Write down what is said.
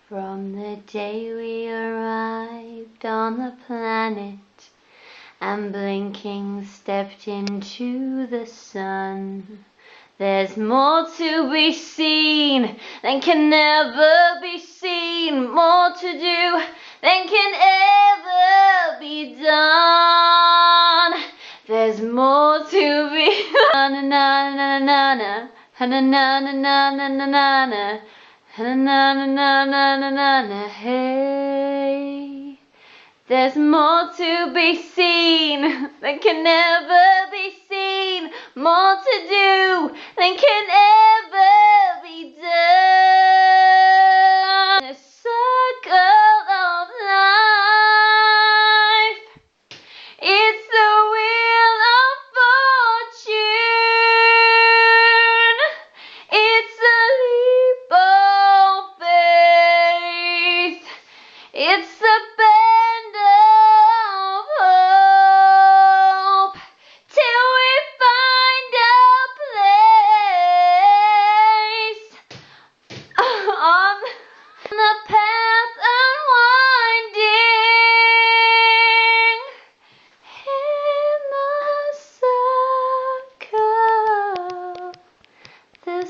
From the day we arrived on the planet and blinking stepped into the sun, there's more to be seen than can ever be seen, more to do than can ever be done. There's more to be na na na na na na na na na na na na na na na na na na na. Hey, there's more to be seen than can ever be seen, more to do than can ever be done. A circle of life, it's the wheel of fortune, it's a leap of faith, it's the bend of hope, till we find a place on the path unwinding in the circle. The